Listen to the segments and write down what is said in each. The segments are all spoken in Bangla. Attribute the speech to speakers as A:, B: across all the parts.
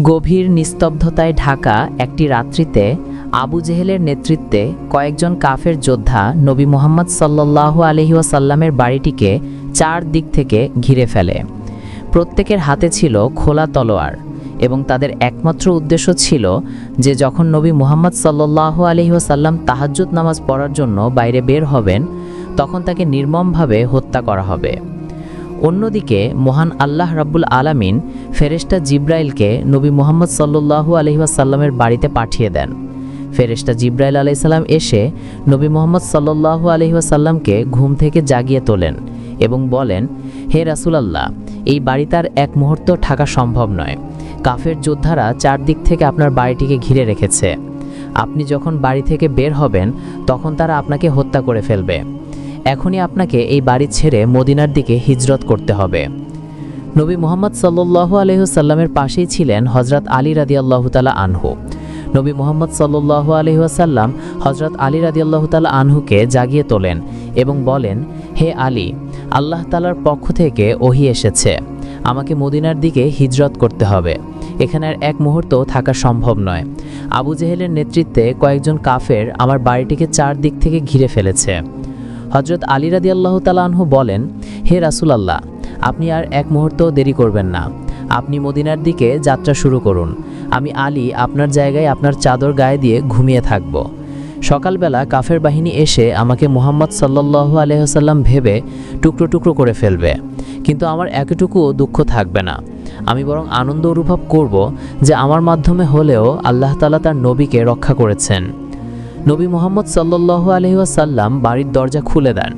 A: গভীর নিস্তব্ধতায় ঢাকা একটি রাত্রিতে আবু জেহেলের নেতৃত্বে কয়েকজন কাফের যোদ্ধা নবী মুহাম্মদ সাল্লাল্লাহু আলাইহি ওয়াসাল্লামের বাড়িটিকে চারদিক থেকে ঘিরে ফেলে। প্রত্যেকের হাতে ছিল খোলা তলোয়ার এবং তাদের একমাত্র উদ্দেশ্য ছিল যে যখন নবী মুহাম্মদ সাল্লাল্লাহু আলাইহি ওয়াসাল্লাম তাহাজ্জুদ নামাজ পড়ার জন্য বাইরে বের হবেন তখন তাকে নির্মমভাবে হত্যা করা হবে। অন্যদিকে মহান আল্লাহ রাব্বুল আলামিন ফেরেশতা জিব্রাইলকে নবী মুহাম্মদ সাল্লাল্লাহু আলাইহি ওয়াসাল্লামের বাড়িতে পাঠিয়ে দেন। ফেরেশতা জিব্রাইল আলাইহিস সালাম এসে নবী মুহাম্মদ সাল্লাল্লাহু আলাইহি ওয়াসাল্লামকে ঘুম থেকে জাগিয়ে তোলেন এবং বলেন, হে রাসূলুল্লাহ, এই বাড়িতে আর এক মুহূর্ত থাকা সম্ভব নয়। কাফের যোদ্ধারা চারদিক থেকে আপনার বাড়িটিকে ঘিরে রেখেছে। আপনি যখন বাড়ি থেকে বের হবেন তখন তারা আপনাকে হত্যা করে ফেলবে। এখনই আপনাকে এই বাড়ি ছেড়ে মদিনার দিকে হিজরত করতে হবে। নবী মুহাম্মদ সাল্লাল্লাহু আলাইহি ওয়াসাল্লামের পাশেই ছিলেন হযরত আলী রাদিয়াল্লাহু তাআলা আনহু। নবী মুহাম্মদ সাল্লাল্লাহু আলাইহি ওয়াসাল্লাম হযরত আলী রাদিয়াল্লাহু তাআলা আনহুকে জাগিয়ে তোলেন এবং বলেন, হে আলী, আল্লাহ তাআলার পক্ষ থেকে ওহী এসেছে, আমাকে মদিনার দিকে হিজরত করতে হবে। এখানে আর এক মুহূর্ত থাকা সম্ভব নয়। আবু জেহেলের নেতৃত্বে কয়েকজন কাফের আমার বাড়িটিকে চারদিক থেকে ঘিরে ফেলেছে। হযরত আলী রাদিয়াল্লাহু তাআলা আনহু বলেন, হে রাসূলুল্লাহ, আপনি আর এক মুহূর্ত দেরি করবেন না, আপনি মদিনার দিকে যাত্রা শুরু করুন। আমি আলী আপনার জায়গায় আপনার চাদর গায়ে দিয়ে ঘুমিয়ে থাকব। সকালবেলা কাফের বাহিনী এসে আমাকে মুহাম্মদ সাল্লাল্লাহু আলাইহি ওয়াসাল্লাম ভেবে টুকরো টুকরো করে ফেলবে, কিন্তু আমার এতটুকুও দুঃখ থাকবে না। আমি বরং আনন্দ অনুভব করব যে আমার মাধ্যমে হলেও আল্লাহ তাআলা তার নবীকে রক্ষা করেছেন। নবী মুহাম্মদ সাল্লাল্লাহু আলাইহি ওয়াসাল্লাম বাড়ির দরজা খুলে দেন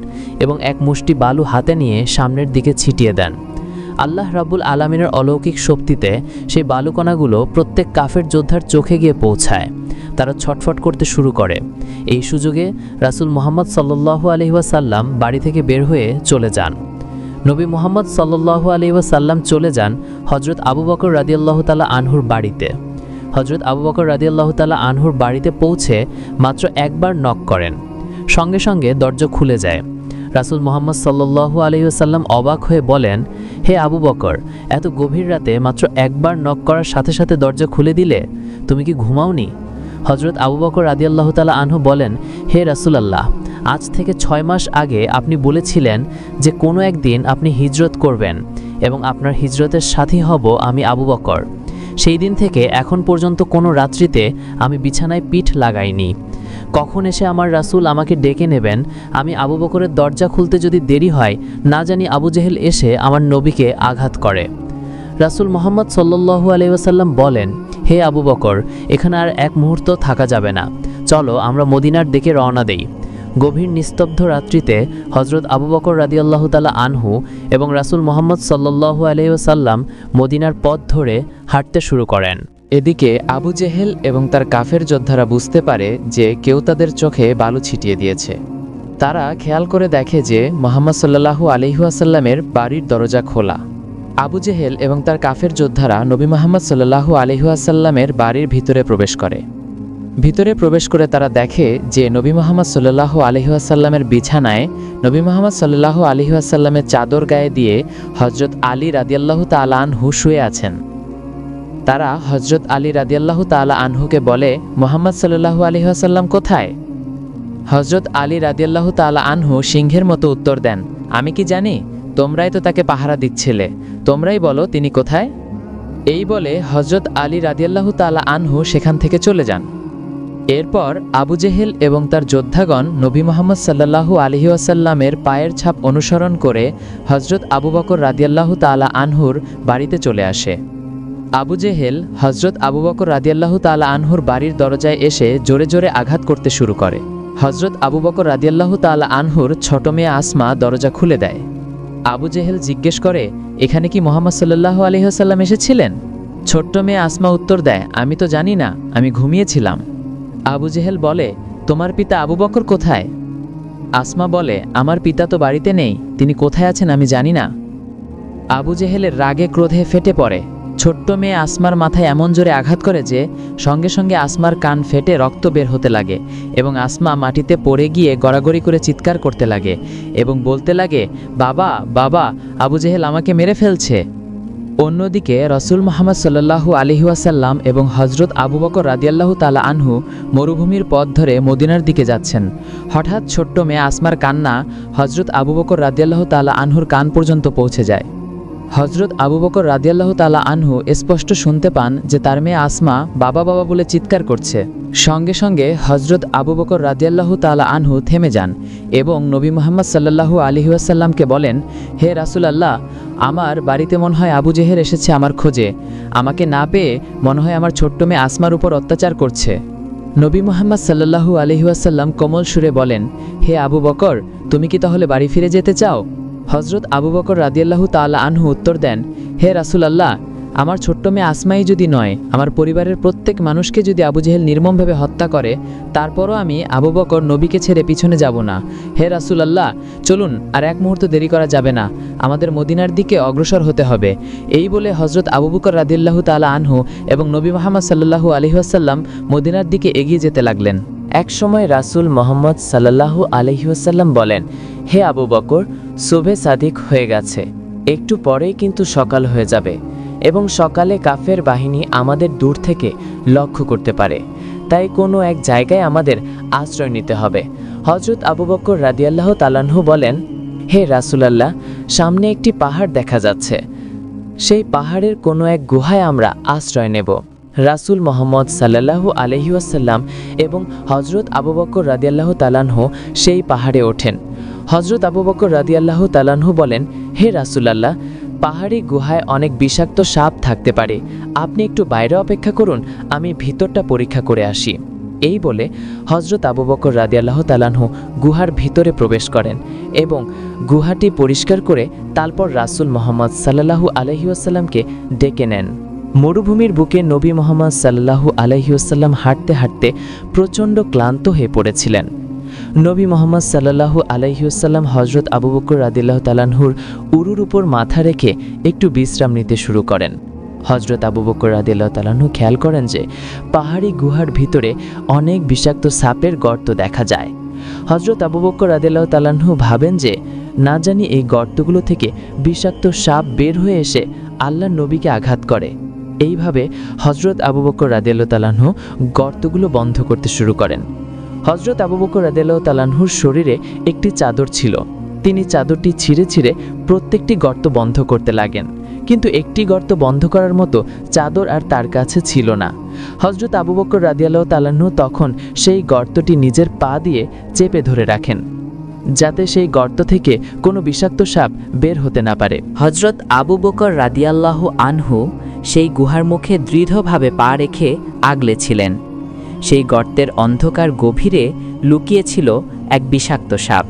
A: এবং এক মুষ্টি বালু হাতে নিয়ে সামনের দিকে ছিটিয়ে দেন। আল্লাহ রাব্বুল আলামিনের অলৌকিক শক্তিতে সেই বালুকণাগুলো প্রত্যেক কাফের যোদ্ধার চোখে গিয়ে পৌঁছায়। তারা ছটফট করতে শুরু করে। এই সুযোগে রাসূল মুহাম্মদ সাল্লাল্লাহু আলাইহি ওয়াসাল্লাম বাড়ি থেকে বের হয়ে চলে যান। নবী মুহাম্মদ সাল্লাল্লাহু আলাইহি ওয়াসাল্লাম চলে যান হযরত আবু বকর রাদিয়াল্লাহু তাআলা আনহুর বাড়িতে। হযরত আবু বকর রাদিয়াল্লাহু তাআলা আনহুর বাড়িতে পৌঁছে মাত্র একবার নক করেন, সঙ্গে সঙ্গে দরজা খুলে যায়। রাসূল মুহাম্মদ সাল্লাল্লাহু আলাইহি ওয়াসাল্লাম অবাক হয়ে বলেন, হে আবু বকর, এত গভীর রাতে মাত্র একবার নক করার সাথে সাথে দরজা খুলে দিলে, তুমি কি ঘুমাওনি? হযরত আবু বকর রাদিয়াল্লাহু তাআলা আনহু বলেন, হে রাসূলুল্লাহ, আজ থেকে 6 মাস আগে আপনি বলেছিলেন যে কোনো একদিন আপনি হিজরত করবেন এবং আপনার হিজরতের সাথী হব আমি আবু বকর। সেই দিন থেকে এখন পর্যন্ত কোনো রাত্রিতে আমি বিছানায় পিঠ লাগাইনি। কখন এসে আমার রাসূল আমাকে ডেকে নেবেন, আমি আবু বকরের দরজা খুলতে যদি দেরি হয়, না জানি আবু জেহেল এসে আমার নবীকে আঘাত করে। রাসূল মুহাম্মদ সাল্লাল্লাহু আলাইহি ওয়াসাল্লাম বলেন, হে আবু বকর, এখানে আর এক মুহূর্ত থাকা যাবে না, চলো আমরা মদিনার দিকে রওনা দেই। গভীর নিস্তব্ধ রাত্রিতে হযরত আবু বকর রাদিয়াল্লাহু তাআলা আনহু এবং রাসূল মুহাম্মদ সাল্লাল্লাহু আলাইহি ওয়াসাল্লাম মদিনার পথ ধরে হাঁটতে শুরু করেন।
B: এদিকে আবু জেহেল এবং তার কাফের যোদ্ধারা বুঝতে পারে যে কেউ তাদের চোখে বালু ছিটিয়ে দিয়েছে। তারা খেয়াল করে দেখে যে মুহাম্মদ সাল্লাল্লাহু আলাইহি ওয়াসাল্লামের বাড়ির দরজা খোলা। আবু জেহেল এবং তার কাফের যোদ্ধারা নবী মুহাম্মদ সাল্লাল্লাহু আলাইহি ওয়াসাল্লামের বাড়ির ভিতরে প্রবেশ করে। ভিতরে প্রবেশ করে তারা দেখে যে নবী মুহাম্মদ সাল্লাল্লাহু আলাইহি ওয়াসাল্লামের বিছানায় নবী মুহাম্মদ সাল্লাল্লাহু আলাইহি ওয়াসাল্লামের চাদর গায়ে দিয়ে হযরত আলী রাদিয়াল্লাহু তাআলা আনহু শুয়ে আছেন। তারা হযরত আলী রাদিয়াল্লাহু তাআলা আনহুকে বলে, মুহাম্মদ সাল্লাল্লাহু আলাইহি ওয়াসাল্লাম কোথায়? হযরত আলী রাদিয়াল্লাহু তাআলা আনহু সিংহের মতো উত্তর দেন, আমি কি জানি? তোমরাই তো তাকে পাহারা দিচ্ছিলে, তোমরাই বলো তিনি কোথায়। এই বলে হযরত আলী রাদিয়াল্লাহু তাআলা আনহু সেখান থেকে চলে যান। এরপর আবু জেহেল এবং তার যোদ্ধাগণ নবী মুহাম্মদ সাল্লাল্লাহু আলাইহি ওয়াসাল্লামের পায়ের ছাপ অনুসরণ করে হযরত আবু বকর রাদিয়াল্লাহু তাআলা আনহুর বাড়িতে চলে আসে। আবু জেহেল হযরত আবু বকর রাদিয়াল্লাহু তাআলা আনহুর বাড়ির দরজায় এসে জোরে জোরে আঘাত করতে শুরু করে। হযরত আবু বকর রাদিয়াল্লাহু তাআলা আনহুর ছোট মেয়ে আসমা দরজা খুলে দেয়। আবু জেহেল জিজ্ঞেস করে, এখানে কি মুহাম্মদ সাল্লাল্লাহু আলাইহি ওয়াসাল্লাম এসেছিলেন? ছোট্ট মেয়ে আসমা উত্তর দেয়, আমি তো জানি না, আমি ঘুমিয়েছিলাম। আবু জেহেল বলে, তোমার পিতা আবু বকর কোথায়? আসমা বলে, আমার পিতা তো বাড়িতে নেই, তিনি কোথায় আছেন আমি জানি না। আবু জেহেলের রাগে ক্রোধে ফেটে পড়ে। ছোট্ট মেয়ে আসমার মাথায় এমন জোরে আঘাত করে যে সঙ্গে সঙ্গে আসমার কান ফেটে রক্ত বের হতে লাগে এবং আসমা মাটিতে পড়ে গিয়ে গড়াগড়ি করে চিৎকার করতে লাগে এবং বলতে লাগে, বাবা বাবা, আবু জেহেল আমাকে মেরে ফেলছে। অন্যদিকে রসুল মুহাম্মদ সাল্লাল্লাহু আলাইহি ওয়াসাল্লাম এবং হজরত আবু বকর রাদিয়াল্লাহু তাআলা আনহু মরুভূমির পথ ধরে মদিনার দিকে যাচ্ছেন। হঠাৎ ছোট্ট মেয়ে আসমার কান্না হজরত আবু বকর রাদিয়াল্লাহু তাআলা আনহুর কান পর্যন্ত পৌঁছে যায়। হজরত আবু বকর রাদিয়াল্লাহু তাআলা আনহু স্পষ্ট শুনতে পান যে তার মেয়ে আসমা বাবা বাবা বলে চিৎকার করছে। সঙ্গে সঙ্গে হজরত আবু বকর রাদিয়াল্লাহু তাআলা আনহু থেমে যান এবং নবী মুহাম্মদ সাল্লাল্লাহু আলাইহি ওয়াসাল্লামকে বলেন, হে রাসূলুল্লাহ, আমার বাড়িতে মনে হয় আবু জেহেল এসেছে আমার খোঁজে। আমাকে না পেয়ে মনে হয় আমার ছোট্ট মেয়ে আসমার উপর অত্যাচার করছে। নবী মুহাম্মদ সাল্লাল্লাহু আলাইহি ওয়াসাল্লাম কোমল সুরে বলেন, হে আবু বকর, তুমি কি তাহলে বাড়ি ফিরে যেতে চাও? হজরত আবু বকর রাদিয়াল্লাহু তাআলা আনহু উত্তর দেন, হে রাসূলুল্লাহ, আমার ছোট্ট মেয়ে আসমাই যদি নয়, আমার পরিবারের প্রত্যেক মানুষকে যদি আবু জেহেল নির্মমভাবে হত্যা করে, তারপরও আমি আবু বকর নবীকে ছেড়ে পিছনে যাব না। হে রাসূলুল্লাহ, চলুন, আর এক মুহূর্ত দেরি করা যাবে না, আমাদের মদিনার দিকে অগ্রসর হতে হবে। এই বলে হজরত আবু বকর রাদিয়াল্লাহু তাআলা আনহু এবং নবী মুহাম্মদ সাল্লাল্লাহু আলাইহি ওয়াসাল্লাম মদিনার দিকে এগিয়ে যেতে লাগলেন। এক সময় রাসূল মুহাম্মদ সাল্লাল্লাহু আলাইহি ওয়াসাল্লাম বলেন, হে আবু বকর, সুবহে সাদিক হয়ে গেছে, একটু পরেই কিন্তু সকাল হয়ে যাবে এবং সকালে কাফের বাহিনী আমাদের দূর থেকে লক্ষ্য করতে পারে, তাই কোনো এক জায়গায় আমাদের আশ্রয় নিতে হবে। হজরত আবু বকর রাদিয়াল্লাহু তাআলা আনহু বলেন, হে রাসূলুল্লাহ, সামনে একটি পাহাড় দেখা যাচ্ছে, সেই পাহাড়ের কোনো এক গুহায় আমরা আশ্রয় নেব। রাসূল মুহাম্মদ সাল্লাল্লাহু আলাইহি ওয়াসাল্লাম এবং হজরত আবু বকর রাদিয়াল্লাহু তাআলা আনহু সেই পাহাড়ে ওঠেন। হজরত আবু বকর রাদিয়াল্লাহু তাআলা আনহু বলেন, হে রাসূলুল্লাহ, পাহাড়ি গুহায় অনেক বিষাক্ত সাপ থাকতে পারে, আপনি একটু বাইরে অপেক্ষা করুন, আমি ভিতরটা পরীক্ষা করে আসি। এই বলে হজরত আবু বকর রাদিয়াল্লাহু তাআলা আনহু গুহার ভিতরে প্রবেশ করেন এবং গুহাটি পরিষ্কার করে তারপর রাসূল মুহাম্মদ সাল্লাল্লাহু আলাইহি ওয়াসাল্লামকে ডেকে নেন। মরুভূমির বুকে নবী মুহাম্মদ সাল্লাল্লাহু আলাইহি ওয়াসাল্লাম হাঁটতে হাঁটতে প্রচণ্ড ক্লান্ত হয়ে পড়েছিলেন। নবী মুহাম্মদ সাল্লাল্লাহু আলাইহি ওয়াসাল্লাম হজরত আবু বকর রাদিয়াল্লাহু তাআলা আনহুর উরুর উপর মাথা রেখে একটু বিশ্রাম নিতে শুরু করেন। হজরত আবু বকর রাদিয়াল্লাহু তাআলা আনহু খেয়াল করেন যে পাহাড়ি গুহার ভিতরে অনেক বিষাক্ত সাপের গর্ত দেখা যায়। হজরত আবু বকর রাদিয়াল্লাহু তাআলা আনহু ভাবেন যে না জানি এই গর্তগুলো থেকে বিষাক্ত সাপ বের হয়ে এসে আল্লাহর নবীকে আঘাত করে। এইভাবে হজরত আবু বকর রাদিয়াল্লাহু তাআলা আনহু গর্তগুলো বন্ধ করতে শুরু করেন। হজরত আবু বকর রাদিয়াল্লাহু তাআলা আনহুর শরীরে একটি চাদর ছিল, তিনি চাদরটি ছিঁড়ে ছিঁড়ে প্রত্যেকটি গর্ত বন্ধ করতে লাগেন, কিন্তু একটি গর্ত বন্ধ করার মতো চাদর আর তার কাছে ছিল না। হজরত আবু বকর রাদিয়াল্লাহু তাআলা আনহু তখন সেই গর্তটি নিজের পা দিয়ে চেপে ধরে রাখেন, যাতে সেই গর্ত থেকে কোনো বিষাক্ত সাপ বের হতে না পারে।
A: হজরত আবু বকর রাদিয়াল্লাহু আনহু সেই গুহার মুখে দৃঢ়ভাবে পা রেখে আগলে ছিলেন। সেই গর্তের অন্ধকার গভীরে লুকিয়েছিল এক বিষাক্ত সাপ।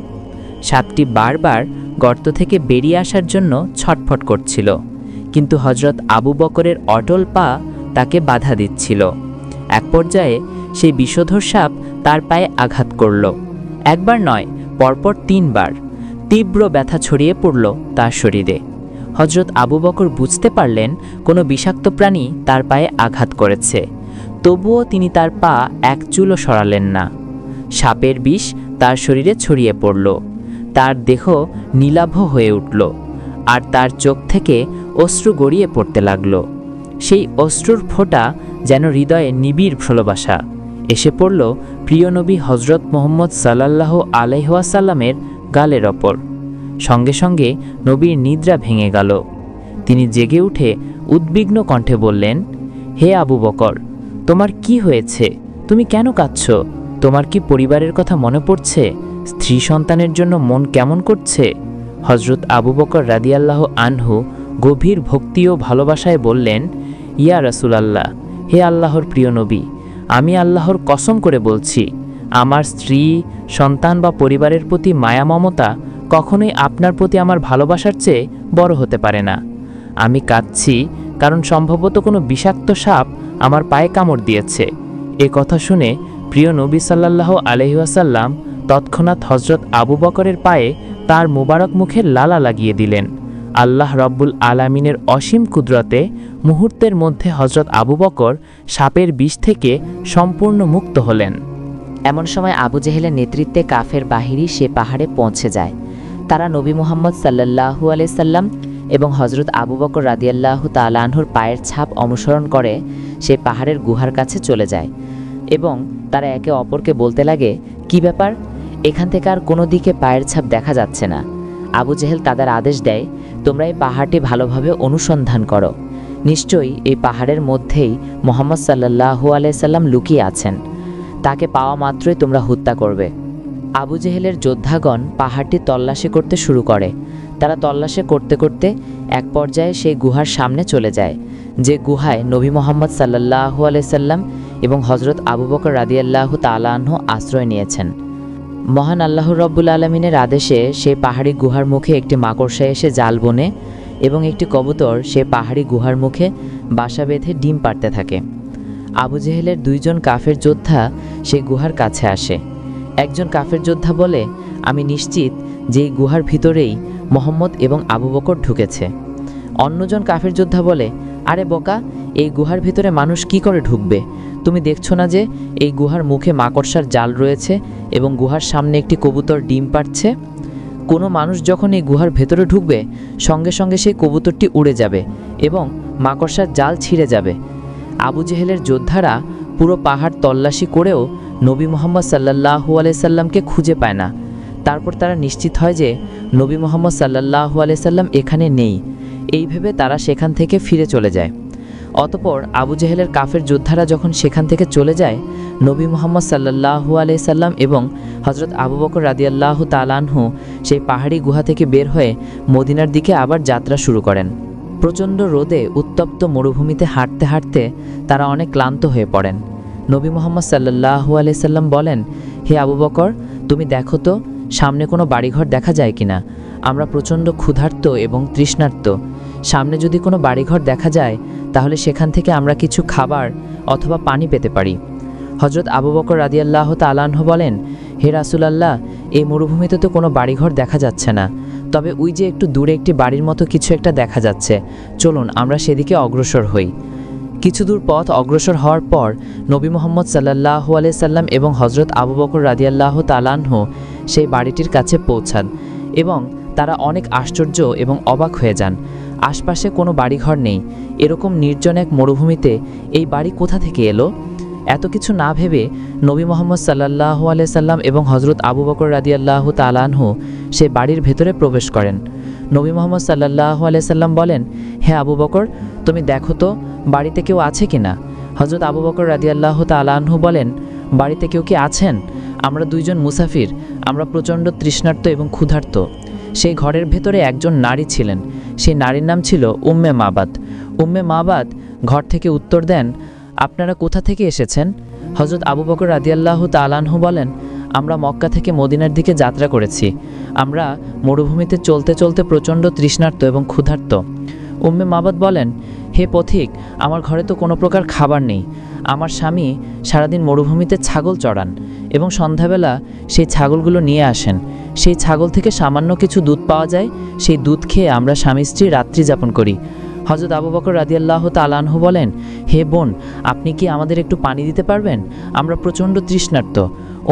A: সাপটি বারবার গর্ত থেকে বেরিয়ে আসার জন্য ছটফট করছিল, কিন্তু হজরত আবু বকরের অটল পা তাকে বাধা দিচ্ছিল। এক পর্যায়ে সেই বিষধর সাপ তার পায়ে আঘাত করল। একবার নয়, পরপর 3 বার। তীব্র ব্যথা ছড়িয়ে পড়ল তার শরীরে। হজরত আবু বকর বুঝতে পারলেন কোনো বিষাক্ত প্রাণী তার পায়ে আঘাত করেছে, তবুও তিনি তার পা এক চুলও সরালেন না। সাপের বিষ তার শরীরে ছড়িয়ে পড়ল, তার দেহ নীলাভ হয়ে উঠল, আর তার চোখ থেকে অশ্রু গড়িয়ে পড়তে লাগল। সেই অশ্রুর ফোঁটা যেন হৃদয়ে নিবিড় ভালোবাসা এসে পড়ল প্রিয় নবী হজরত মুহাম্মদ সাল্লাল্লাহু আলাইহি ওয়াসাল্লামের গালের ওপর। সঙ্গে সঙ্গে নবীর নিদ্রা ভেঙে গেল। তিনি জেগে উঠে উদ্বিগ্ন কণ্ঠে বললেন, হে আবু বকর, তোমার কি হয়েছে? তুমি কেন কাঁদছ? তোমার কি পরিবারের কথা মনে পড়ছে? স্ত্রী সন্তানের জন্য মন কেমন করছে? হজরত আবু বকর রাদিয়াল্লাহু আনহু গভীর ভক্তি ও ভালোবাসায় বললেন, ইয়া রাসূলুল্লাহ, হে আল্লাহর প্রিয় নবী, আমি আল্লাহর কসম করে বলছি, আমার স্ত্রী, সন্তান বা পরিবারের প্রতি মায়া মমতা কখনোই আপনার প্রতি আমার ভালোবাসার চেয়ে বড় হতে পারে না। আমি কাঁদছি কারণ সম্ভবত কোনো বিষাক্ত সাপ আমার পায়ে কামড় দিয়েছে। এ কথা শুনে প্রিয় নবী সাল্লাল্লাহু আলাইহি ওয়াসাল্লাম তৎক্ষণাৎ হজরত আবু বকরের পায়ে তার মুবারক মুখে লালা লাগিয়ে দিলেন। আল্লাহ রব্বুল আলামিনের অসীম কুদরতে মুহূর্তের মধ্যে হজরত আবু বকর সাপের বিষ থেকে সম্পূর্ণ মুক্ত হলেন। এমন সময় আবু জেহেলের নেতৃত্বে কাফের বাহিনী সে পাহাড়ে পৌঁছে যায়। তারা নবী মুহাম্মদ সাল্লাল্লাহু আলাইহি সাল্লাম এবং হজরত আবু বকর রাদিয়াল্লাহু তাআলা আনহুর পায়ের ছাপ অনুসরণ করে সেই পাহাড়ের গুহার কাছে চলে যায় এবং তারা একে অপরকে বলতে লাগে, কি ব্যাপার, এখান থেকে আর কোনো দিকে পায়ের ছাপ দেখা যাচ্ছে না। আবু জেহেল তাদের আদেশ দেয়, তোমরা এই পাহাড়টি ভালোভাবে অনুসন্ধান করো, নিশ্চয়ই এই পাহাড়ের মধ্যেই মুহাম্মদ সাল্লাল্লাহু আলাইহি সাল্লাম লুকিয়ে আছেন, তাকে পাওয়া মাত্রই তোমরা হত্যা করবে। আবু জেহেলের যোদ্ধাগণ পাহাড়টি তল্লাশি করতে শুরু করে। তারা তল্লাশি করতে করতে এক পর্যায়ে সেই গুহার সামনে চলে যায়, যে গুহায় নবী মুহাম্মদ সাল্লাল্লাহু আলাইহি সাল্লাম এবং হজরত আবু বকর রাদিয়াল্লাহু তাআলা আনহু আশ্রয় নিয়েছেন। মহান আল্লাহ রব্বুল আলমিনের আদেশে সেই পাহাড়ি গুহার মুখে একটি মাকড়সা এসে জাল বোনে এবং একটি কবুতর সে পাহাড়ি গুহার মুখে বাসা বেঁধে ডিম পাড়তে থাকে। আবু জেহেলের দুইজন কাফের যোদ্ধা সেই গুহার কাছে আসে। একজন কাফের যোদ্ধা বলে, আমি নিশ্চিত যে এই গুহার ভিতরেই মোহাম্মদ এবং আবু বকর ঢুকেছে। অন্যজন কাফের যোদ্ধা বলে, আরে বোকা, এই গুহার ভিতরে মানুষ কি করে ঢুকবে? তুমি দেখছো না যে এই গুহার মুখে মাকড়সার জাল রয়েছে এবং গুহার সামনে একটি কবুতর ডিম পাড়ছে? কোনো মানুষ যখন এই গুহার ভেতরে ঢুকবে সঙ্গে সঙ্গে সেই কবুতরটি উড়ে যাবে এবং মাকড়সার জাল ছিঁড়ে যাবে। আবু জেহেলের যোদ্ধারা পুরো পাহাড় তল্লাশি করেও নবী মুহাম্মদ সাল্লাল্লাহু আলাইহি সাল্লামকে খুঁজে পায় না। তারপর তারা নিশ্চিত হয় যে নবী মুহাম্মদ সাল্লাল্লাহু আলাইহি সাল্লাম এখানে নেই। এই ভেবে তারা সেখান থেকে ফিরে চলে যায়। অতঃপর আবু জেহেলের কাফের যোদ্ধারা যখন সেখান থেকে চলে যায়, নবী মুহাম্মদ সাল্লাল্লাহু আলাইহি সাল্লাম এবং হজরত আবু বকর রাদিয়াল্লাহু তাআলা আনহু সেই পাহাড়ি গুহা থেকে বের হয়ে মদিনার দিকে আবার যাত্রা শুরু করেন। প্রচণ্ড রোদে উত্তপ্ত মরুভূমিতে হাঁটতে হাঁটতে তারা অনেক ক্লান্ত হয়ে পড়েন। নবী মুহাম্মদ সাল্লাল্লাহু আলাইহি সাল্লাম বলেন, হে আবু বকর, তুমি দেখো তো সামনে কোনো বাড়িঘর দেখা যায় কিনা? আমরা প্রচণ্ড ক্ষুধার্ত এবং তৃষ্ণার্ত। সামনে যদি কোনো বাড়িঘর দেখা যায় তাহলে সেখান থেকে আমরা কিছু খাবার অথবা পানি পেতে পারি। হজরত আবু বকর রাদিয়াল্লাহু তাআলা আনহু বলেন, হে রাসূলুল্লাহ, এই মরুভূমিতে তো কোনো বাড়িঘর দেখা যাচ্ছে না, তবে ওই যে একটু দূরে একটি বাড়ির মতো কিছু একটা দেখা যাচ্ছে, চলুন আমরা সেদিকে অগ্রসর হই। কিছু দূর পথ অগ্রসর হওয়ার পর নবী মুহাম্মদ সাল্লাল্লাহু আলাইহি সাল্লাম এবং হজরত আবু বকর রাদিয়াল্লাহু তাআলা আনহু সেই বাড়িটির কাছে পৌঁছান এবং তারা অনেক আশ্চর্য এবং অবাক হয়ে যান। আশপাশে কোনো বাড়িঘর নেই। এরকম নির্জন এক মরুভূমিতে এই বাড়ি কোথা থেকে এলো? এত কিছু না ভেবে নবী মুহাম্মদ সাল্লাল্লাহু আলাইহি সাল্লাম এবং হজরত আবু বকর রাদিয়াল্লাহু তাআলা আনহু সেই বাড়ির ভেতরে প্রবেশ করেন। নবী মুহাম্মদ সাল্লাল্লাহু আলাইহি সাল্লাম বলেন, হে আবু বকর, তুমি দেখো তো বাড়িতে কেউ আছে কিনা? হজরত আবু বকর রাদিয়াল্লাহু তাআলা আনহু বলেন, বাড়িতে কেউ কি আছেন? আমরা দুইজন মুসাফির, আমরা প্রচণ্ড তৃষ্ণার্ত এবং ক্ষুধার্ত। সেই ঘরের ভেতরে একজন নারী ছিলেন। সেই নারীর নাম ছিল উম্মে মাবাদ। উম্মে মাবাদ ঘর থেকে উত্তর দেন, আপনারা কোথা থেকে এসেছেন? হজরত আবু বকর রাদিয়াল্লাহু তাআলা আনহু বলেন, আমরা মক্কা থেকে মদিনার দিকে যাত্রা করেছি। আমরা মরুভূমিতে চলতে চলতে প্রচণ্ড তৃষ্ণার্ত এবং ক্ষুধার্ত। উম্মে মাবাদ বলেন, হে পথিক, আমার ঘরে তো কোনো প্রকার খাবার নেই। আমার স্বামী সারাদিন মরুভূমিতে ছাগল চড়ান এবং সন্ধ্যাবেলা সেই ছাগলগুলো নিয়ে আসেন। সেই ছাগল থেকে সামান্য কিছু দুধ পাওয়া যায়, সেই দুধ খেয়ে আমরা স্বামী স্ত্রী রাত্রি যাপন করি। হজরত আবু বকর রাদিয়াল্লাহু তাআলা আনহু বলেন, হে বোন, আপনি কি আমাদের একটু পানি দিতে পারবেন? আমরা প্রচণ্ড তৃষ্ণার্ত।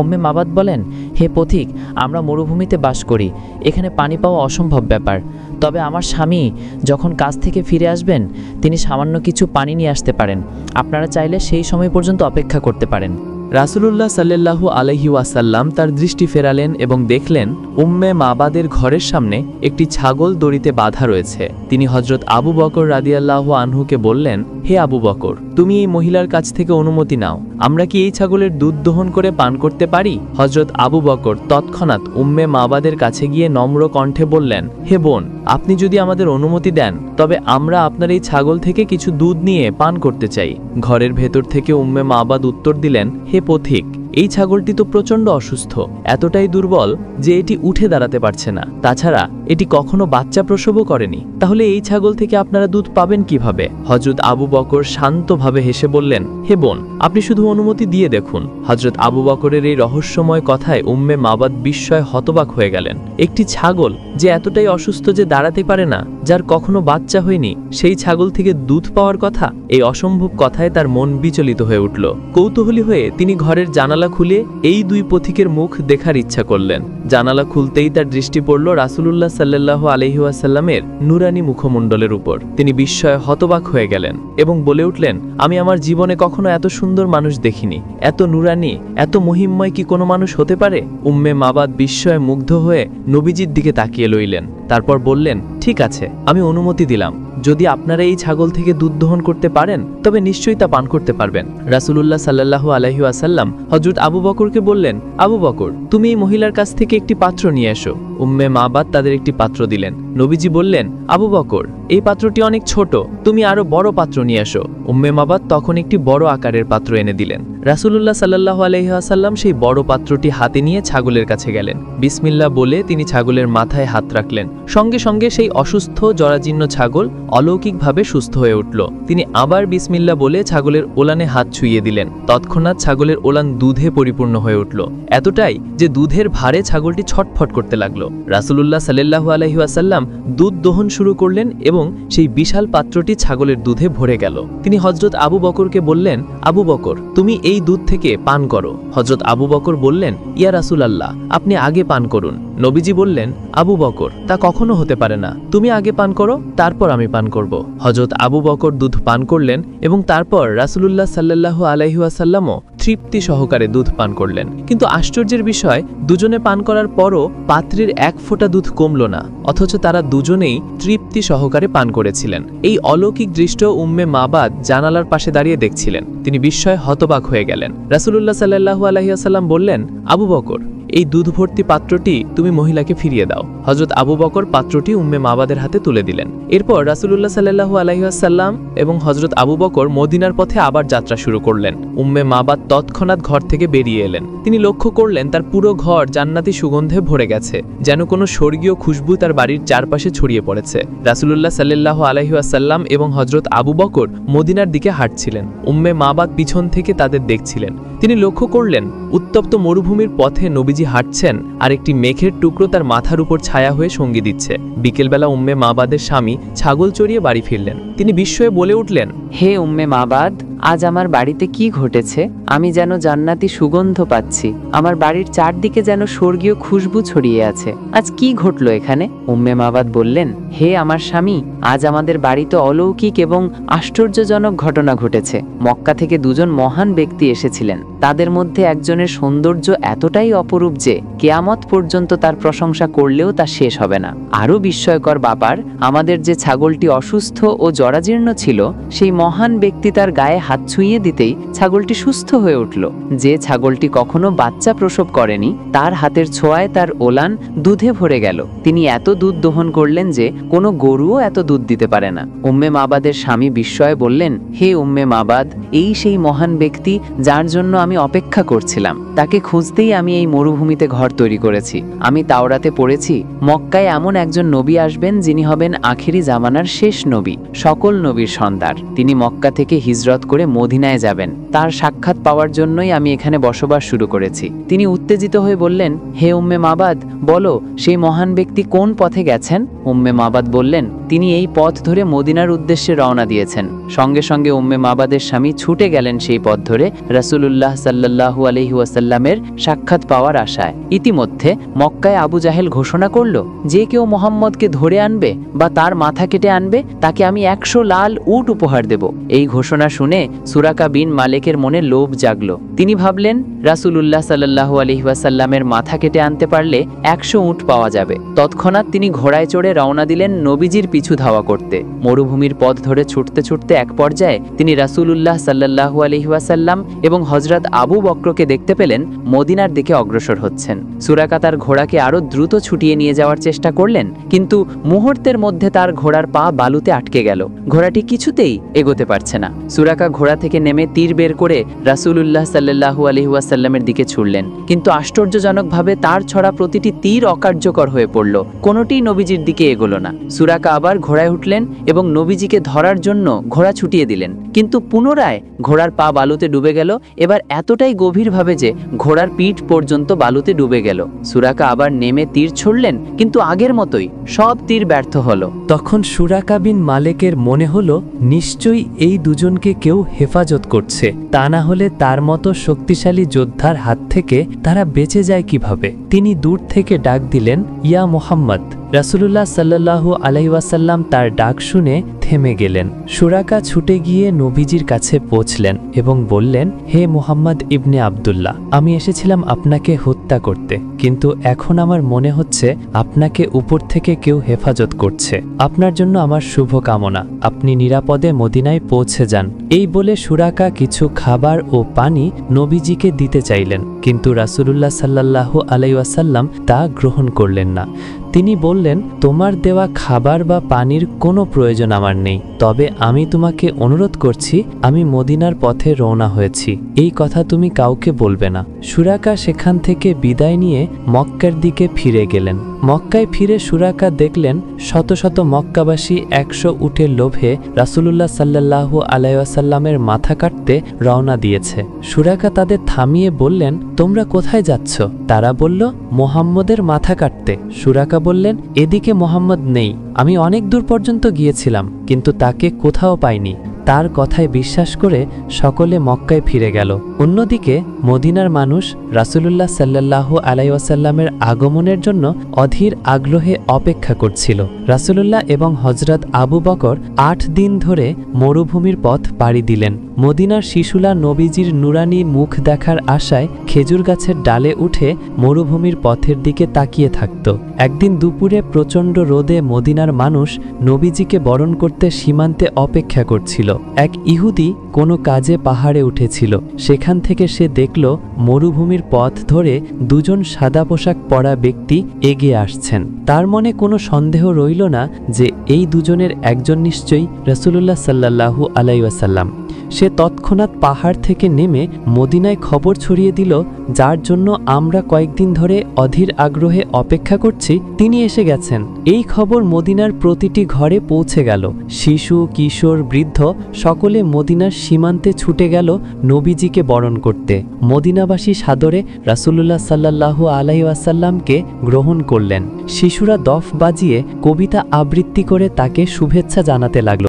A: উম্মে মাবাদ বলেন, হে পথিক, আমরা মরুভূমিতে বাস করি, এখানে পানি পাওয়া অসম্ভব ব্যাপার। তবে আমার স্বামী যখন কাজ থেকে ফিরে আসবেন তিনি সামান্য কিছু পানি নিয়ে আসতে পারেন। আপনারা চাইলে সেই সময় পর্যন্ত অপেক্ষা করতে পারেন।
B: রাসূলুল্লাহ সাল্লাল্লাহু আলাইহি ওয়াসাল্লাম তার দৃষ্টি ফেরালেন এবং দেখলেন উম্মে মাবাদের ঘরের সামনে একটি ছাগল দড়িতে বাঁধা রয়েছে। তিনি হজরত আবু বকর রাদিয়াল্লাহু আনহুকে বললেন, হে আবু বকর, তুমি এই মহিলার কাছ থেকে অনুমতি নাও, আমরা কি এই ছাগলের দুধ দহন করে পান করতে পারি? হজরত আবু বকর তৎক্ষণাৎ উম্মে মাবাদের কাছে গিয়ে নম্র কণ্ঠে বললেন, হে বোন, আপনি যদি আমাদের অনুমতি দেন তবে আমরা আপনার এই ছাগল থেকে কিছু দুধ নিয়ে পান করতে চাই। ঘরের ভেতর থেকে উম্মে মাবাদ উত্তর দিলেন, হে পথিক, এই ছাগলটি তো প্রচণ্ড অসুস্থ, এতটাই দুর্বল যে এটি উঠে দাঁড়াতে পারছে না। তাছাড়া এটি কখনো বাচ্চা প্রসবও করেনি, তাহলে এই ছাগল থেকে আপনারা দুধ পাবেন কিভাবে? হজরত আবু বকর শান্তভাবে হেসে বললেন, হে বোন, আপনি শুধু অনুমতি দিয়ে দেখুন। হজরত আবু বকরের এই রহস্যময় কথায় উম্মে মাবাদ বিস্ময়ে হতবাক হয়ে গেলেন। একটি ছাগল যে এতটাই অসুস্থ যে দাঁড়াতে পারে না, যার কখনো বাচ্চা হয়নি, সেই ছাগল থেকে দুধ পাওয়ার কথা? এই অসম্ভব কথায় তার মন বিচলিত হয়ে উঠল। কৌতূহলী হয়ে তিনি ঘরের জানালা খুলে এই দুই পথিকের মুখ দেখার ইচ্ছা করলেন। জানালা খুলতেই তার দৃষ্টি পড়ল রাসূলুল্লাহ
C: সাল্লাল্লাহু আলাইহি ওয়াসাল্লামের নুরানি মুখমণ্ডলের উপর। তিনি বিস্ময়ে হতবাক হয়ে গেলেন এবং বলে উঠলেন, আমি আমার জীবনে কখনো এত সুন্দর মানুষ দেখিনি, এত নুরানি, এত মহিমময় কি কোনো মানুষ হতে পারে? উম্মে মাবাদ বিস্ময়ে মুগ্ধ হয়ে নবীজির দিকে তাকিয়ে লইলেন। তারপর বললেন, ঠিক আছে, আমি অনুমতি দিলাম। যদি আপনারা এই ছাগল থেকে দুধ দহন করতে পারেন তবে নিশ্চয়ই তা পান করতে পারবেন। রাসূলুল্লাহ সাল্লাল্লাহু আলাইহি ওয়াসাল্লাম হযরত আবু বকরকে বললেন, আবু বকর, তুমি এই মহিলার কাছ থেকে একটি পাত্র নিয়ে এসো। উম্মে মাবাদ তাদের একটি পাত্র দিলেন। নবীজি বললেন, আবু বকর, এই পাত্রটি অনেক ছোট, তুমি আরো বড় পাত্র নিয়ে এসো। উম্মে মাবাদ তখন একটি বড় আকারের পাত্র এনে দিলেন। রাসূলুল্লাহ সাল্লাল্লাহু আলাইহি ওয়াসাল্লাম সেই বড় পাত্রটি হাতে নিয়ে ছাগলের কাছে গেলেন। বিসমিল্লাহ বলে তিনি ছাগলের মাথায় হাত রাখলেন। সঙ্গে সঙ্গে সেই অসুস্থ জরাজীর্ণ ছাগল অলৌকিকভাবে সুস্থ হয়ে উঠল। তিনি আবার বিসমিল্লাহ বলে ছাগলের ওলানে হাত ছুঁয়ে দিলেন। তৎক্ষণাৎ ছাগলের ওলান দুধে পরিপূর্ণ হয়ে উঠল, এতটাই যে দুধের ভারে ছাগলটি ছটফট করতে লাগলো। রাসূলুল্লাহ সাল্লাল্লাহু আলাইহি ওয়াসাল্লাম দুধ দহন শুরু করলেন এবং সেই বিশাল পাত্রটি ছাগলের দুধে ভরে গেল। তিনি হযরত আবু বকরকে বললেন, আবু বকর, তুমি এই দুধ থেকে পান করো। হযরত আবু বকর বললেন, ইয়া রাসূলুল্লাহ, আপনি আগে পান করুন। নবীজি বললেন, আবু বকর, তা কখনো হতে পারে না, তুমি আগে পান করো, তারপর আমি পান করব। হযরত আবু বকর দুধ পান করলেন এবং তারপর রাসূলুল্লাহ সাল্লাল্লাহু আলাইহি ওয়াসাল্লামও তৃপ্তি সহকারে দুধ পান করলেন। কিন্তু আশ্চর্যের বিষয়, দুজনে পান করার পরও পাত্রের এক ফোঁটা দুধ কমল না, অথচ তারা দুজনেই তৃপ্তি সহকারে পান করেছিলেন। এই অলৌকিক দৃশ্য উম্মে মাবাদ জানালার পাশে দাঁড়িয়ে দেখছিলেন। তিনি বিস্ময়ে হতবাক হয়ে গেলেন। রাসূলুল্লাহ সাল্লাল্লাহু আলাইহি ওয়াসাল্লাম বললেন, আবু বকর, এই দুধ ভর্তি পাত্রটি তুমি মহিলাকে ফিরিয়ে দাও। হযরত আবু বকর পাত্রটি উম্মে মাবাদের হাতে তুলে দিলেন। এরপর রাসূলুল্লাহ সাল্লাল্লাহু আলাইহি ওয়াসাল্লাম এবং হযরত আবু বকর মদিনার পথে আবার যাত্রা শুরু করলেন। উম্মে মাবাদ তৎক্ষণাৎ ঘর থেকে বেরিয়ে এলেন। তিনি লক্ষ্য করলেন তার পুরো ঘর জান্নাতি সুগন্ধে ভরে গেছে, যেন কোনো স্বর্গীয় খুশবু তার বাড়ির চারপাশে ছড়িয়ে পড়েছে। রাসূলুল্লাহ সাল্লাল্লাহু আলাইহি ওয়াসাল্লাম এবং হযরত আবু বকর মদিনার দিকে হাঁটছিলেন। উম্মে মাবাদ পিছন থেকে তাদের দেখছিলেন। তিনি লক্ষ্য করলেন উত্তপ্ত মরুভূমির পথে নবীজি হাঁটছেন আর একটি মেঘের টুকরো তার মাথার উপর ছায়া হয়ে সঙ্গী দিচ্ছে। বিকেলবেলা উম্মে মাবাদের স্বামী ছাগল চড়িয়ে বাড়ি ফিরলেন। তিনি বিস্ময়ে বলে উঠলেন,
A: হে উম্মে মাবাদ, আজ আমার বাড়িতে কি ঘটেছে? আমি যেন জান্নাতি সুগন্ধ পাচ্ছি, আমার বাড়ির চারদিকে যেন স্বর্গীয় খুশবু ছড়িয়ে আছে। আজ কি ঘটলো এখানে? উম্মে মাবাদ বললেন, হে আমার স্বামী, আজ আমাদের বাড়িতে অলৌকিক এবং আশ্চর্যজনক ঘটনা ঘটেছে। মক্কা থেকে দুজন মহান ব্যক্তি এসেছিলেন। তাদের মধ্যে একজনের সৌন্দর্য এতটাই অপরূপ যে কিয়ামত পর্যন্ত তার প্রশংসা করলেও তা শেষ হবে না। আরও বিস্ময়কর ব্যাপার, আমাদের যে ছাগলটি অসুস্থ ও জরাজীর্ণ ছিল, সেই মহান ব্যক্তি তার গায়ে হাত ছুঁয়ে দিতেই ছাগলটি সুস্থ হয়ে উঠল। যে ছাগলটি কখনো বাচ্চা প্রসব করেনি, তার হাতের ছোঁয়ায় তার ওলান দুধে ভরে গেল। তিনি এত দুধ দহন করলেন যে কোনো গরুও এত দুধ দিতে পারে না। উম্মে মাবাদের স্বামী বিস্ময়ে বললেন, হে উম্মে মাবাদ, এই সেই মহান ব্যক্তি যার জন্য আমি অপেক্ষা করছিলাম। তাকে খুঁজতেই আমি এই মরুভূমিতে ঘর তৈরি করেছি। আমি তাওরাতে পড়েছি, মক্কায় এমন একজন নবী আসবেন যিনি হবেন আখিরি জামানার শেষ নবী, সকল নবীর সন্তান। তিনি মক্কা থেকে হিজরত করে মদিনায় যাবেন। তার সাক্ষাৎ পাওয়ার জন্যই আমি এখানে বসবাস শুরু করেছি। তিনি উত্তেজিত হয়ে বললেন, হে উম্মে মাবাদ, বলো সেই মহান ব্যক্তি কোন পথে গেছেন? উম্মে মাবাদ বললেন, তিনি এই পথ ধরে মদিনার উদ্দেশ্যে রওনা দিয়েছেন। সঙ্গে সঙ্গে উম্মে মাবাদের স্বামী ছুটে গেলেন সেই পথ ধরে রাসূলুল্লাহ সাল্লাল্লাহু আলাইহি ওয়াসাল্লামের সাক্ষাৎ পাওয়ার আশায়। ইতিমধ্যে মক্কায় আবু জাহেল ঘোষণা করল, যে কেউ মুহাম্মদকে ধরে আনবে বা তার মাথা কেটে আনবে, তাকে আমি 100 লাল উট উপহার দেব। এই ঘোষণা শুনে সুরাকা বিন মালিকের মনে লোভ জাগলো। তিনি ভাবলেন, রাসূলুল্লাহ সাল্লাল্লাহু আলাইহি ওয়াসাল্লামের মাথা কেটে আনতে পারলে 100 উট পাওয়া যাবে। তৎক্ষণাৎ তিনি ঘোড়ায় চড়ে রওনা দিলেন নবীজির পিছু ধাওয়া করতে। মরুভূমির পথ ধরে ছুটতে ছুটতে এক পর্যায়ে তিনি রাসূলুল্লাহ সাল্লাল্লাহু আলাইহি ওয়াসাল্লাম এবং হযরত আবু বকরকে দেখতে পেলেন মদিনার দিকে অগ্রসর হচ্ছেন। সুরাকা তার ঘোড়াকে আরো দ্রুত ছুটিয়ে নিয়ে যাওয়ার চেষ্টা করলেন, কিন্তু মুহূর্তের মধ্যে তার ঘোড়ার পা বালুতে আটকে গেল। ঘোড়াটি কিছুতেই এগোতে পারছে না। সুরাকা ঘোড়া থেকে নেমে তীর বের করে রাসূলুল্লাহ সাল্লাল্লাহু আলাইহি ওয়াসাল্লামের দিকে ছুড়লেন, কিন্তু আশ্চর্যজনকভাবে তার ছড়া প্রতিটি তীর অকার্যকর হয়ে পড়ল। কোনোটিই নবীজির দিকে এগোলো না। সুরাকা আবার ঘোড়ায় উঠলেন এবং নবীজিকে ধরার জন্য ঘোড়া ছুটিয়ে দিলেন, কিন্তু পুনরায় ঘোড়ার পা বালুতে ডুবে গেল। এবার এতটাই গভীরভাবে যে ঘোড়ার পিঠ পর্যন্ত বালুতে ডুবে গেল। সুরাকা আবার নেমে তীর ছুড়লেন, কিন্তু আগের মতোই সব তীর ব্যর্থ হলো।
D: তখন সুরাকা বিন মালিকের মনে হলো, নিশ্চয়ই এই দুজনকে কেউ হেফাজত করছে, তা না হলে তার মতো শক্তিশালী যোদ্ধার হাত থেকে তারা বেঁচে যায় কিভাবে। তিনি দূর থেকে ডাক দিলেন, ইয়া মুহাম্মদ, রাসূলুল্লাহ সাল্লাল্লাহু আলাইহি ওয়াসাল্লাম তার ডাক শুনে থেমে গেলেন। সুরাকা ছুটে গিয়ে নবীজির কাছে পৌঁছলেন এবং বললেন, হে মুহাম্মদ ইবনে আব্দুল্লাহ, আমি এসেছিলাম আপনাকে হত্যা করতে, কিন্তু এখন আমার মনে হচ্ছে আপনাকে উপর থেকে কেউ হেফাজত করছে। আপনার জন্য আমার শুভ কামনা, আপনি নিরাপদে মদিনায় পৌঁছে যান। এই বলে সুরাকা কিছু খাবার ও পানি নবীজিকে দিতে চাইলেন, কিন্তু রাসূলুল্লাহ সাল্লাল্লাহু আলাইহি ওয়াসাল্লাম তা গ্রহণ করলেন না। তিনি বললেন, তোমার দেওয়া খাবার বা পানির কোনো প্রয়োজন আমার নেই, তবে আমি তোমাকে অনুরোধ করছি, আমি মদিনার পথে রওনা হয়েছি, এই কথা তুমি কাউকে বলবে না। সুরাকা সেখান থেকে বিদায় নিয়ে মক্কার দিকে ফিরে গেলেন। মক্কায় ফিরে সুরাকা দেখলেন শত শত মক্কাবাসী 100 উটের লোভে রাসূলুল্লাহ সাল্লাল্লাহু আলাইহি ওয়াসাল্লামের মাথা কাটতে রওনা দিয়েছে। সুরাকা তাদের থামিয়ে বললেন, তোমরা কোথায় যাচ্ছ? তারা বলল, মুহাম্মদের মাথা কাটতে। সুরাকা বললেন, এদিকে মুহাম্মদ নেই, আমি অনেক দূর পর্যন্ত গিয়েছিলাম, কিন্তু তাকে কোথাও পাইনি। তার কথায় বিশ্বাস করে সকলে মক্কায় ফিরে গেল। অন্যদিকে মদিনার মানুষ রাসূলুল্লাহ সাল্লাল্লাহু আলাইহি ওয়াসাল্লামের আগমনের জন্য অধীর আগ্রহে অপেক্ষা করছিল। রাসূলুল্লাহ এবং হযরত আবু বকর 8 দিন ধরে মরুভূমির পথ পাড়ি দিলেন। মদিনার শিশুরা নবীজির নুরানি মুখ দেখার আশায় খেজুর গাছের ডালে উঠে মরুভূমির পথের দিকে তাকিয়ে থাকত। একদিন দুপুরে প্রচণ্ড রোদে মদিনার মানুষ নবীজিকে বরণ করতে সীমান্তে অপেক্ষা করছিল। এক ইহুদি কোনো কাজে পাহাড়ে উঠেছিল। সেখান থেকে সে দেখল মরুভূমির পথ ধরে দুজন সাদা পোশাক পরা ব্যক্তি এগিয়ে আসছেন। তার মনে কোনো সন্দেহ রইল না যে এই দুজনের একজন নিশ্চয়ই রাসূলুল্লাহ সাল্লাল্লাহু আলাইহি ওয়াসাল্লাম। সে তৎক্ষণাৎ পাহাড় থেকে নেমে মদিনায় খবর ছড়িয়ে দিল, যার জন্য আমরা কয়েকদিন ধরে অধীর আগ্রহে অপেক্ষা করছি তিনি এসে গেছেন। এই খবর মদিনার প্রতিটি ঘরে পৌঁছে গেল। শিশু, কিশোর, বৃদ্ধ সকলে মদিনার সীমান্তে ছুটে গেল নবীজিকে বরণ করতে। মদিনাবাসী সাদরে রাসূলুল্লাহ সাল্লাল্লাহু আলাইহি ওয়াসাল্লামকে গ্রহণ করলেন। শিশুরা দফ বাজিয়ে কবিতা আবৃত্তি করে তাকে শুভেচ্ছা জানাতে লাগল।